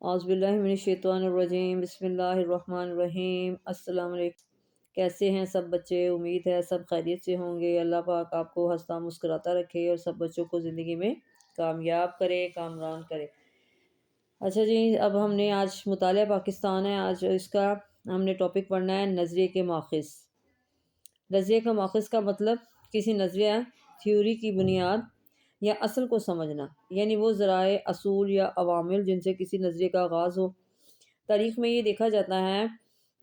اعوذ باللہ من الشیطان الرجیم، بسم اللہ الرحمن الرحیم۔ السلام علیکم، کیسے ہیں سب بچے؟ امید ہے سب خیریت سے ہوں گے۔ اللہ پاک آپ کو ہنستا مسکراتا رکھے اور سب بچوں کو زندگی میں کامیاب کرے، کامران کرے۔ اچھا جی، اب ہم نے آج مطالعہ پاکستان ہے، آج اس کا ہم نے ٹاپک پڑھنا ہے نظریے کے ماخذ۔ نظریے کا ماخذ کا مطلب کسی نظریہ، تھیوری کی بنیاد یا اصل کو سمجھنا، یعنی وہ ذرائع، اصول یا عوامل جن سے کسی نظریے کا آغاز ہو۔ تاریخ میں یہ دیکھا جاتا ہے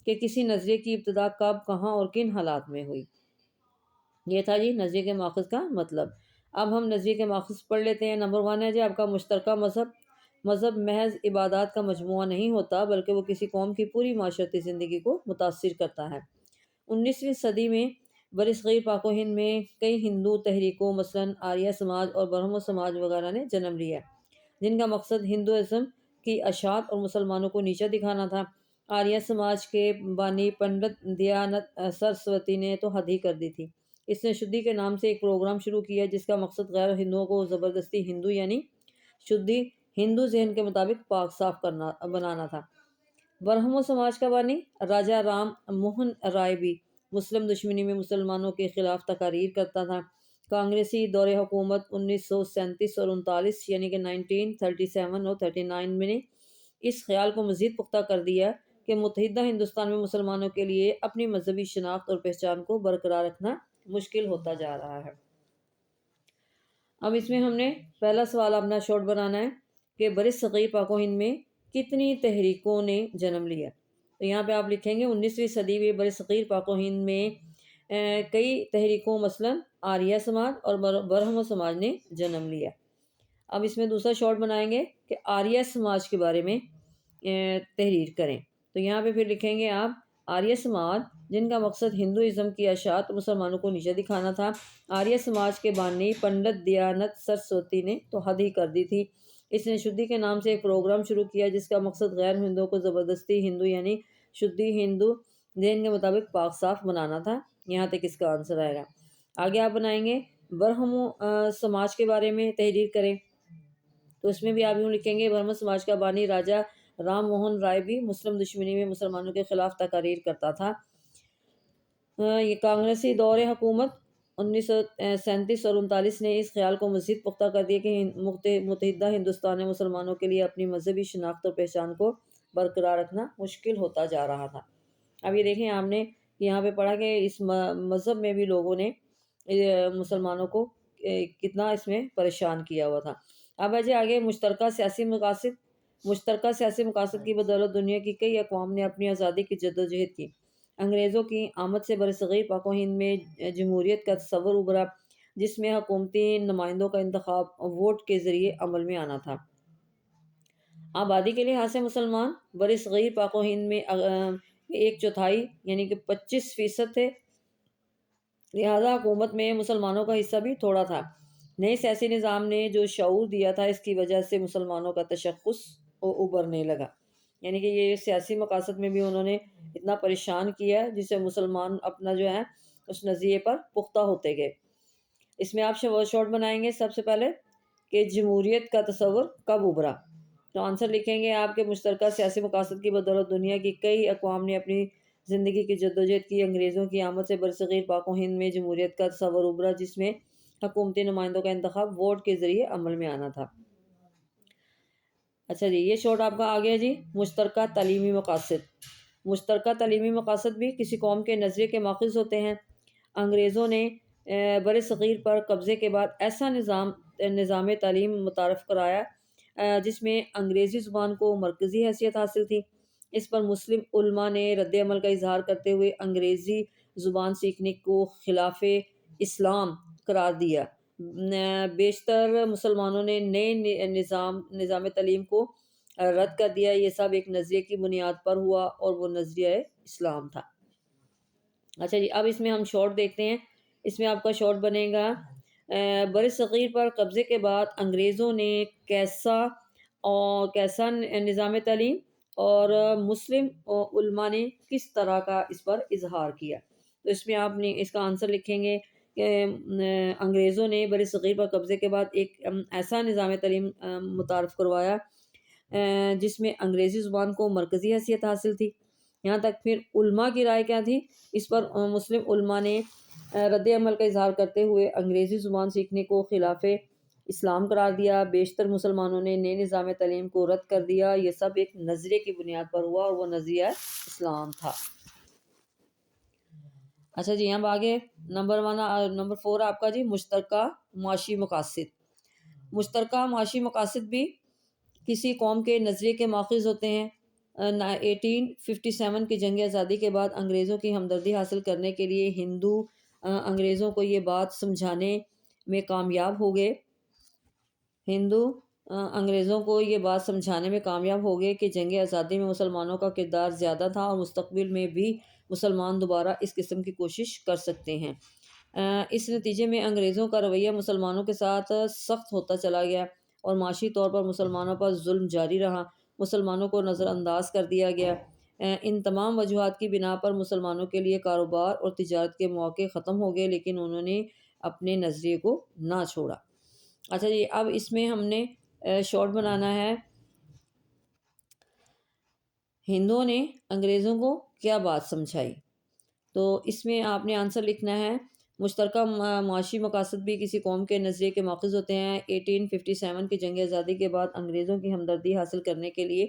کہ کسی نظریے کی ابتدا کب، کہاں اور کن حالات میں ہوئی۔ یہ تھا جی نظریے کے ماخذ کا مطلب۔ اب ہم نظریے کے ماخذ پڑھ لیتے ہیں۔ نمبر 1 ہے جی آپ کا مشترکہ مذہب۔ مذہب محض عبادات کا مجموعہ نہیں ہوتا، بلکہ وہ کسی قوم کی پوری معاشرتی زندگی کو متاثر کرتا ہے۔ 19ویں صدی میں برصغیر پاک و ہند میں کئی ہندو تحریکوں، مثلاً آریہ سماج اور برہمو سماج وغیرہ نے جنم لیا، جن کا مقصد ہندوازم کی اشاعت اور مسلمانوں کو نیچا دکھانا تھا۔ آریہ سماج کے بانی پنڈت دیانت سرسوتی نے تو حد ہی کر دی تھی۔ اس نے شدھی کے نام سے ایک پروگرام شروع کیا جس کا مقصد غیر ہندوؤں کو زبردستی ہندو یعنی شدھی ہندو ذہن کے مطابق پاک صاف بنانا تھا۔ برہمو سماج کا بانی راجہ رام موہن رائے بھی مسلم دشمنی میں مسلمانوں کے خلاف تقاریر کرتا تھا۔ کانگریسی دور حکومت 1937 اور 39 یعنی کہ 1937 اور 39 میں نے اس خیال کو مزید پختہ کر دیا کہ متحدہ ہندوستان میں مسلمانوں کے لیے اپنی مذہبی شناخت اور پہچان کو برقرار رکھنا مشکل ہوتا جا رہا ہے۔ اب اس میں ہم نے پہلا سوال اپنا شارٹ بنانا ہے کہ برصغیر پاک و ہند میں کتنی تحریکوں نے جنم لیا۔ تو یہاں پہ آپ لکھیں گے 19ویں صدی میں برصغیر پاک و ہند میں کئی تحریکوں، مثلاً آریہ سماج اور برہمو سماج نے جنم لیا۔ اب اس میں دوسرا شارٹ بنائیں گے کہ آریہ سماج کے بارے میں تحریر کریں۔ تو یہاں پہ پھر لکھیں گے آپ آریہ سماج، جن کا مقصد ہندوازم کی اشاعت مسلمانوں کو نیچا دکھانا تھا۔ آریہ سماج کے بانی پنڈت دیانت سرسوتی نے تو حد ہی کر دی تھی۔ اس نے شدھی کے نام سے ایک پروگرام شروع کیا جس کا مقصد غیر ہندوؤں کو زبردستی ہندو یعنی شدھی ہندو ذہن کے مطابق پاک صاف بنانا تھا۔ یہاں تک اس کا آنسر آئے گا۔ آگے آپ بنائیں گے برہمو سماج کے بارے میں تحریر کریں۔ تو اس میں بھی آپ یوں لکھیں گے برہمو سماج کا بانی راجہ رام موہن رائے بھی مسلم دشمنی میں مسلمانوں کے خلاف تقاریر کرتا تھا۔ یہ کانگریسی دور حکومت 1937 اور 39 نے اس خیال کو مزید پختہ کر دیا کہ متحدہ ہندوستان میں مسلمانوں کے لیے اپنی مذہبی شناخت اور پہچان کو برقرار رکھنا مشکل ہوتا جا رہا تھا۔ اب یہ دیکھیں، آپ نے یہاں پہ پڑھا کہ اس مذہب میں بھی لوگوں نے مسلمانوں کو کتنا اس میں پریشان کیا ہوا تھا۔ اب ہے جی آگے مشترکہ سیاسی مقاصد۔ مشترکہ سیاسی مقاصد کی بدولت دنیا کی کئی اقوام نے اپنی آزادی کی جدوجہد کی۔ انگریزوں کی آمد سے برصغیر پاک و ہند میں جمہوریت کا تصور ابھرا، جس میں حکومتی نمائندوں کا انتخاب ووٹ کے ذریعے عمل میں آنا تھا۔ آبادی کے لحاظ سے مسلمان برصغیر پاک و ہند میں 1/4 یعنی کہ 25% تھے، لہذا حکومت میں مسلمانوں کا حصہ بھی تھوڑا تھا۔ نئے سیاسی نظام نے جو شعور دیا تھا، اس کی وجہ سے مسلمانوں کا تشخص ابھرنے لگا، یعنی کہ یہ سیاسی مقاصد میں بھی انہوں نے اتنا پریشان کیا جس سے مسلمان اپنا جو ہے اس نظریے پر پختہ ہوتے گئے۔ اس میں آپ شارٹ بنائیں گے سب سے پہلے کہ جمہوریت کا تصور کب ابھرا۔ تو آنسر لکھیں گے آپ کے مشترکہ سیاسی مقاصد کی بدولت دنیا کی کئی اقوام نے اپنی زندگی کی جدوجہد کی۔ انگریزوں کی آمد سے برصغیر پاک و ہند میں جمہوریت کا تصور ابھرا، جس میں حکومتی نمائندوں کا انتخاب ووٹ کے ذریعے عمل میں آنا تھا۔ اچھا جی، یہ شارٹ آپ کا آ گیا جی مشترکہ تعلیمی مقاصد۔ مشترکہ تعلیمی مقاصد بھی کسی قوم کے نظریے کے ماخذ ہوتے ہیں۔ انگریزوں نے برصغیر پر قبضے کے بعد ایسا نظام تعلیم متعارف کرایا جس میں انگریزی زبان کو مرکزی حیثیت حاصل تھی۔ اس پر مسلم علماء نے رد عمل کا اظہار کرتے ہوئے انگریزی زبان سیکھنے کو خلاف اسلام قرار دیا۔ بیشتر مسلمانوں نے نئے نظام تعلیم کو رد کر دیا۔ یہ سب ایک نظریے کی بنیاد پر ہوا اور وہ نظریہ اسلام تھا۔ اچھا جی، اب اس میں ہم شارٹ دیکھتے ہیں۔ اس میں آپ کا شارٹ بنے گا برصغیر پر قبضے کے بعد انگریزوں نے کیسا نظام تعلیم اور مسلم علماء نے کس طرح کا اس پر اظہار کیا۔ تو اس میں آپ نے اس کا آنسر لکھیں گے کہ انگریزوں نے برصغیر پر قبضے کے بعد ایک ایسا نظام تعلیم متعارف کروایا جس میں انگریزی زبان کو مرکزی حیثیت حاصل تھی۔ یہاں تک پھر علماء کی رائے کیا تھی؟ اس پر مسلم علماء نے رد عمل کا اظہار کرتے ہوئے انگریزی زبان سیکھنے کو خلاف اسلام قرار دیا۔ بیشتر مسلمانوں نے نئے نظام تعلیم کو رد کر دیا۔ یہ سب ایک نظریے کی بنیاد پر ہوا اور وہ نظریہ اسلام تھا۔ اچھا جی، یہاں آگے نمبر 4 آپ کا جی مشترکہ معاشی مقاصد۔ مشترکہ معاشی مقاصد بھی کسی قوم کے نظریے کے ماخذ ہوتے ہیں۔ 1857 کی جنگ آزادی کے بعد انگریزوں کی ہمدردی حاصل کرنے کے لیے ہندو انگریزوں کو یہ بات سمجھانے میں کامیاب ہو گئے کہ جنگ آزادی میں مسلمانوں کا کردار زیادہ تھا اور مستقبل میں بھی مسلمان دوبارہ اس قسم کی کوشش کر سکتے ہیں۔ اس نتیجے میں انگریزوں کا رویہ مسلمانوں کے ساتھ سخت ہوتا چلا گیا اور معاشی طور پر مسلمانوں پر ظلم جاری رہا۔ مسلمانوں کو نظر انداز کر دیا گیا۔ ان تمام وجوہات کی بنا پر مسلمانوں کے لیے کاروبار اور تجارت کے مواقع ختم ہو گئے، لیکن انہوں نے اپنے نظریے کو نہ چھوڑا۔ اچھا جی، اب اس میں ہم نے شارٹ بنانا ہے، ہندوؤں نے انگریزوں کو کیا بات سمجھائی۔ تو اس میں آپ نے آنسر لکھنا ہے، مشترکہ معاشی مقاصد بھی کسی قوم کے نظریے کے ماخذ ہوتے ہیں۔ 1857 کی جنگ آزادی کے بعد انگریزوں کی ہمدردی حاصل کرنے کے لیے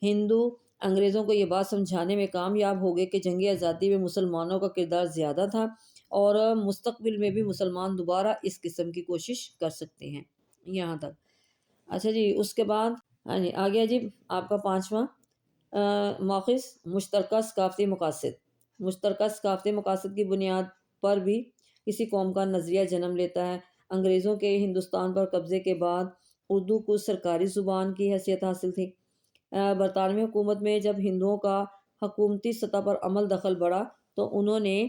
ہندو انگریزوں کو یہ بات سمجھانے میں کامیاب ہو گئے کہ جنگ آزادی میں مسلمانوں کا کردار زیادہ تھا اور مستقبل میں بھی مسلمان دوبارہ اس قسم کی کوشش کر سکتے ہیں۔ یہاں تک اچھا جی، اس کے بعد آ گیا جی آپ کا 5واں ماخذ مشترکہ ثقافتی مقاصد۔ مشترکہ ثقافتی مقاصد کی بنیاد پر بھی کسی قوم کا نظریہ جنم لیتا ہے۔ انگریزوں کے ہندوستان پر قبضے کے بعد اردو کو سرکاری زبان کی حیثیت حاصل تھی۔ برطانوی حکومت میں جب ہندوؤں کا حکومتی سطح پر عمل دخل بڑھا تو انہوں نے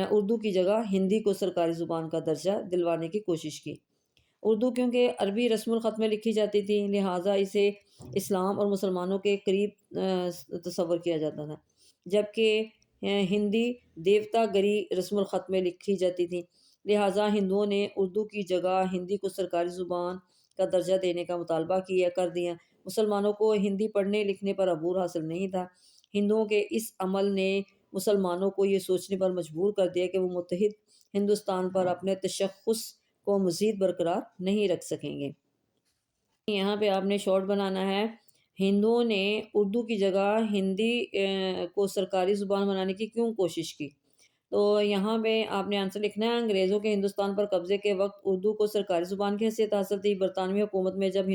اردو کی جگہ ہندی کو سرکاری زبان کا درجہ دلوانے کی کوشش کی۔ اردو کیونکہ عربی رسم الخط میں لکھی جاتی تھی، لہٰذا اسے اسلام اور مسلمانوں کے قریب تصور کیا جاتا تھا، جبکہ ہندی دیوتا گری رسم الخط میں لکھی جاتی تھی۔ لہٰذا ہندوؤں نے اردو کی جگہ ہندی کو سرکاری زبان کا درجہ دینے کا مطالبہ کر دیا۔ مسلمانوں کو ہندی پڑھنے لکھنے پر عبور حاصل نہیں تھا۔ ہندوؤں کے اس عمل نے مسلمانوں کو یہ سوچنے پر مجبور کر دیا کہ وہ متحد ہندوستان پر اپنے تشخص کو مزید برقرار نہیں رکھ سکیں گے۔ یہاں پہ آپ نے شارٹ بنانا ہے، ہندوؤں نے اردو کی جگہ ہندی کو سرکاری زبان بنانے کی کیوں کوشش کی؟ تو یہاں پہ آپ نے آنسر لکھنا ہے، انگریزوں کے ہندوستان پر قبضے کے وقت اردو کو سرکاری زبان کی حیثیت حاصل تھی۔ برطانوی حکومت میں جب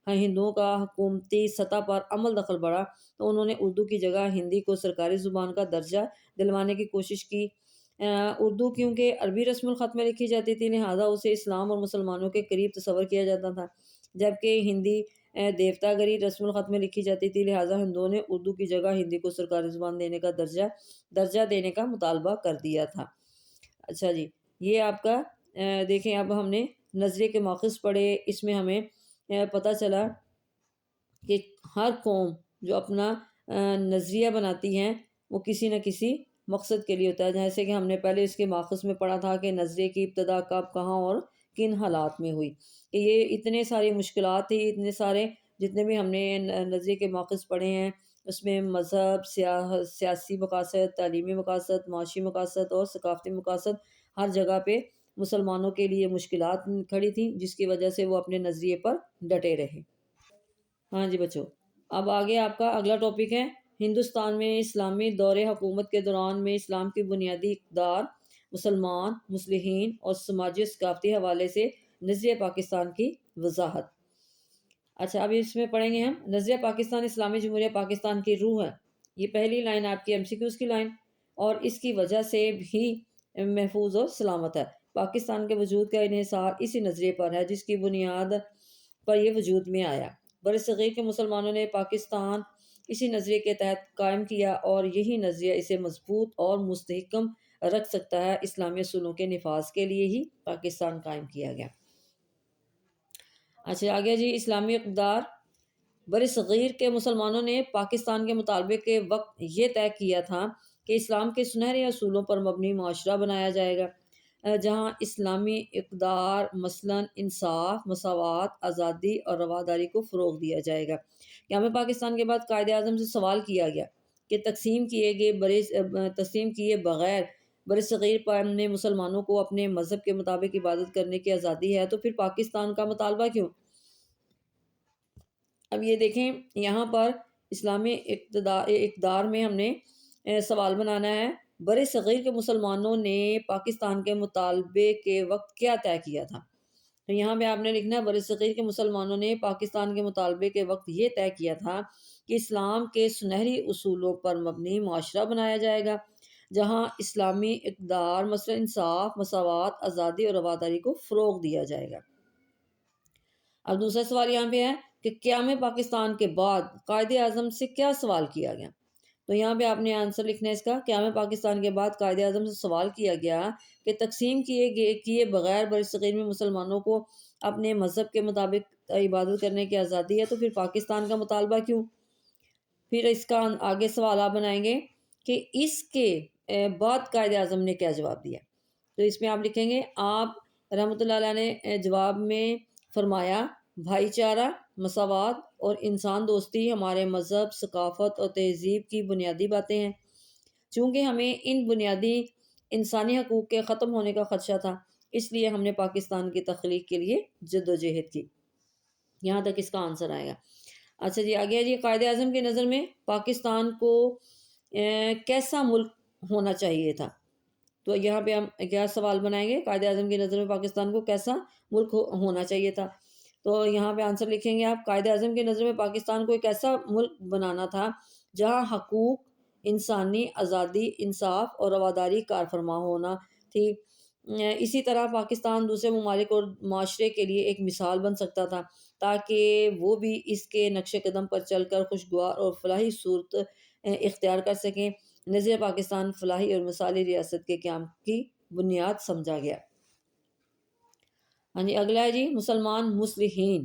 ہندوؤں کا حکومتی سطح پر عمل دخل بڑھا تو انہوں نے اردو کی جگہ ہندی کو سرکاری زبان کا درجہ دلوانے کی کوشش کی۔ اردو کیونکہ عربی رسم الخط میں لکھی جاتی تھی، لہٰذا اسے اسلام اور مسلمانوں کے قریب تصور کیا جاتا تھا، جبکہ ہندی دیوتا گری رسم الخط میں لکھی جاتی تھی، لہٰذا ہندوؤں نے اردو کی جگہ ہندی کو سرکاری زبان دینے کا درجہ دینے کا مطالبہ کر دیا تھا۔ اچھا جی، یہ آپ کا دیکھیں، اب ہم نے نظریے کے ماخذ پڑھے، اس میں ہمیں پتہ چلا کہ ہر قوم جو اپنا نظریہ بناتی ہیں وہ کسی نہ کسی مقصد کے لیے ہوتا ہے، جیسے کہ ہم نے پہلے اس کے ماخذ میں پڑھا تھا کہ نظریے کی ابتدا کب، کہاں اور کن حالات میں ہوئی، کہ یہ اتنے ساری مشکلات تھی، اتنے سارے جتنے بھی ہم نے نظریے کے ماخذ پڑھے ہیں اس میں مذہب، سیاسی مقاصد، تعلیمی مقاصد، معاشی مقاصد اور ثقافتی مقاصد، ہر جگہ پہ مسلمانوں کے لیے مشکلات کھڑی تھیں جس کی وجہ سے وہ اپنے نظریے پر ڈٹے رہے۔ ہاں جی بچوں، اب آگے آپ کا اگلا ٹاپک ہے ہندوستان میں اسلامی دور حکومت کے دوران میں اسلام کی بنیادی اقدار، مسلمان، مصلحین اور سماجی ثقافتی حوالے سے نظریہ پاکستان کی وضاحت۔ اچھا، اب اس میں پڑھیں گے ہم، نظریہ پاکستان اسلامی جمہوریہ پاکستان کی روح ہے۔ یہ پہلی لائن آپ کی MCQs کی لائن، اور اس کی وجہ سے بھی محفوظ اور سلامت ہے۔ پاکستان کے وجود کا انحصار اسی نظریے پر ہے جس کی بنیاد پر یہ وجود میں آیا۔ برصغیر کے مسلمانوں نے پاکستان اسی نظریے کے تحت قائم کیا اور یہی نظریہ اسے مضبوط اور مستحکم رکھ سکتا ہے۔ اسلامی اصولوں کے نفاذ کے لیے ہی پاکستان قائم کیا گیا۔ اچھا آگے جی، اسلامی اقدار۔ برصغیر کے مسلمانوں نے پاکستان کے مطالبے کے وقت یہ طے کیا تھا کہ اسلام کے سنہرے اصولوں پر مبنی معاشرہ بنایا جائے گا، جہاں اسلامی اقدار مثلاً انصاف، مساوات، آزادی اور رواداری کو فروغ دیا جائے گا۔ قیام پاکستان کے بعد قائد اعظم سے سوال کیا گیا کہ تقسیم کیے بغیر بر صغیر میں مسلمانوں کو اپنے مذہب کے مطابق عبادت کرنے کی آزادی ہے، تو پھر پاکستان کا مطالبہ کیوں؟ اب یہ دیکھیں یہاں پر اسلامی اقدار میں ہم نے سوال بنانا ہے، بر صغیر کے مسلمانوں نے پاکستان کے مطالبے کے وقت کیا طے کیا تھا؟ تو یہاں پہ آپ نے لکھنا ہے بر صغیر کے مسلمانوں نے پاکستان کے مطالبے کے وقت یہ طے کیا تھا کہ اسلام کے سنہری اصولوں پر مبنی معاشرہ بنایا جائے گا، جہاں اسلامی اقدار مثلا انصاف، مساوات، آزادی اور رواداری کو فروغ دیا جائے گا۔ اب دوسرا سوال یہاں پہ ہے کہ قیام پاکستان کے بعد قائد اعظم سے کیا سوال کیا گیا؟ تو یہاں پہ آپ نے آنسر لکھنا ہے اس کا، قیام پاکستان کے بعد قائد اعظم سے سوال کیا گیا کہ تقسیم کیے بغیر برصغیر میں مسلمانوں کو اپنے مذہب کے مطابق عبادت کرنے کی آزادی ہے، تو پھر پاکستان کا مطالبہ کیوں؟ پھر اس کا آگے سوال آپ بنائیں گے کہ اس کے بعد قائد اعظم نے کیا جواب دیا؟ تو اس میں آپ لکھیں گے آپ رحمۃ اللہ علیہ نے جواب میں فرمایا بھائی چارہ، مساوات اور انسان دوستی ہمارے مذہب، ثقافت اور تہذیب کی بنیادی باتیں ہیں۔ چونکہ ہمیں ان بنیادی انسانی حقوق کے ختم ہونے کا خدشہ تھا، اس لیے ہم نے پاکستان کی تخلیق کے لیے جدوجہد کی۔ یہاں تک اس کا آنسر آئے گا۔ اچھا جی آگے جی، قائد اعظم کی نظر میں پاکستان کو کیسا ملک ہونا چاہیے تھا؟ تو یہاں پہ ہم کیا سوال بنائیں گے، قائد اعظم کی نظر میں پاکستان کو کیسا ملک ہونا چاہیے تھا؟ تو یہاں پہ آنسر لکھیں گے آپ، قائد اعظم کی نظر میں پاکستان کو ایک ایسا ملک بنانا تھا جہاں حقوق، انسانی آزادی، انصاف اور رواداری کار فرما ہونا تھی۔ اسی طرح پاکستان دوسرے ممالک اور معاشرے کے لیے ایک مثال بن سکتا تھا تاکہ وہ بھی اس کے نقش قدم پر چل کر خوشگوار اور فلاحی صورت اختیار کر سکیں۔ نظیر پاکستان فلاحی اور مثالی ریاست کے قیام کی بنیاد سمجھا گیا۔ ہاں جی اگلا ہے جی مسلمان مصلحین۔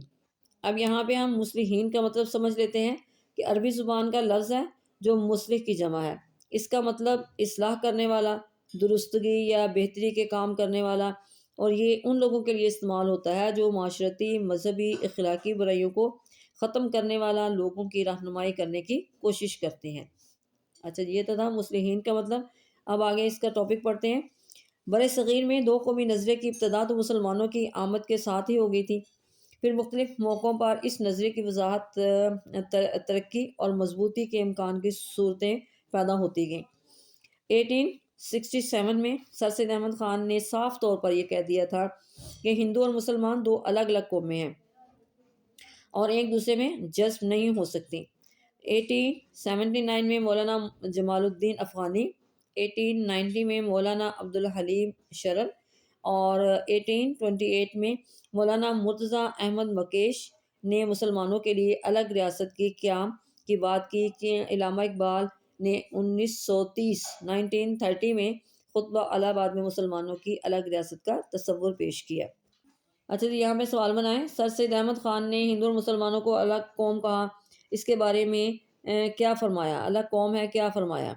اب یہاں پہ ہم مصلحین کا مطلب سمجھ لیتے ہیں کہ عربی زبان کا لفظ ہے جو مصلح کی جمع ہے، اس کا مطلب اصلاح کرنے والا، درستگی یا بہتری کے کام کرنے والا، اور یہ ان لوگوں کے لیے استعمال ہوتا ہے جو معاشرتی، مذہبی، اخلاقی برائیوں کو ختم کرنے والا، لوگوں کی رہنمائی کرنے کی کوشش کرتے ہیں۔ اچھا یہ تو تھا مصلحین کا مطلب۔ اب آگے اس کا ٹاپک پڑھتے ہیں۔ بر صغیر میں دو قومی نظریے کی ابتدا تو مسلمانوں کی آمد کے ساتھ ہی ہو گئی تھی، پھر مختلف موقعوں پر اس نظریے کی وضاحت، ترقی اور مضبوطی کے امکان کی صورتیں پیدا ہوتی گئیں۔ 1867 میں سر سید احمد خان نے صاف طور پر یہ کہہ دیا تھا کہ ہندو اور مسلمان دو الگ الگ قومیں ہیں اور ایک دوسرے میں جذب نہیں ہو سکتی۔ 1879 میں مولانا جمال الدین افغانی، 1890 میں مولانا عبدالحلیم شرر اور 1828 میں مولانا مرتضیٰ احمد مکیش نے مسلمانوں کے لیے الگ ریاست کی قیام کی بات کی کہ علامہ اقبال نے 1930 میں خطبہ الہ آباد میں مسلمانوں کی الگ ریاست کا تصور پیش کیا۔ اچھا جی یہاں پہ سوال بنائیں، سر سید احمد خان نے ہندو اور مسلمانوں کو الگ قوم کہا، اس کے بارے میں کیا فرمایا؟ الگ قوم ہے کیا فرمایا؟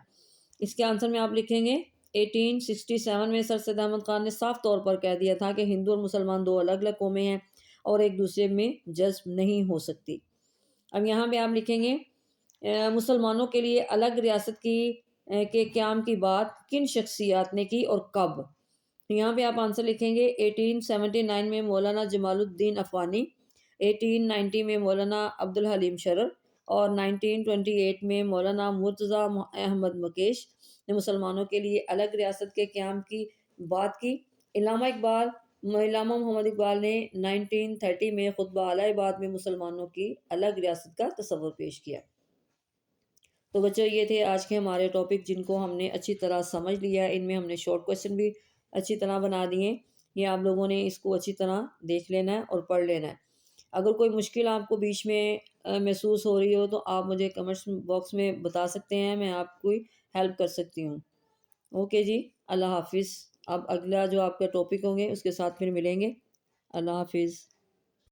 اس کے آنسر میں آپ لکھیں گے 1867 میں سر سید احمد خان نے صاف طور پر کہہ دیا تھا کہ ہندو اور مسلمان دو الگ الگ قومیں ہیں اور ایک دوسرے میں جذب نہیں ہو سکتی۔ اب یہاں پہ آپ لکھیں گے مسلمانوں کے لیے الگ ریاست کے قیام کی بات کن شخصیات نے کی اور کب؟ یہاں پہ آپ آنسر لکھیں گے 1879 میں مولانا جمال الدین افغانی، 1890 میں مولانا عبدالحلیم شرر اور 1928 میں مولانا مرتضیٰ احمد مکیش نے مسلمانوں کے لیے الگ ریاست کے قیام کی بات کی۔ علامہ محمد اقبال نے 1930 میں خطبہ الہ آباد میں مسلمانوں کی الگ ریاست کا تصور پیش کیا۔ تو بچوں یہ تھے آج کے ہمارے ٹاپک جن کو ہم نے اچھی طرح سمجھ لیا۔ ان میں ہم نے شارٹ کویسچن بھی اچھی طرح بنا دیے، یہ آپ لوگوں نے اس کو اچھی طرح دیکھ لینا ہے اور پڑھ لینا ہے۔ اگر کوئی مشکل آپ کو بیچ میں محسوس ہو رہی ہو تو آپ مجھے کمنٹس باکس میں بتا سکتے ہیں، میں آپ کو ہیلپ کر سکتی ہوں۔ اوکے جی، اللہ حافظ۔ اب اگلا جو آپ کا ٹاپک ہوں گے اس کے ساتھ پھر ملیں گے۔ اللہ حافظ۔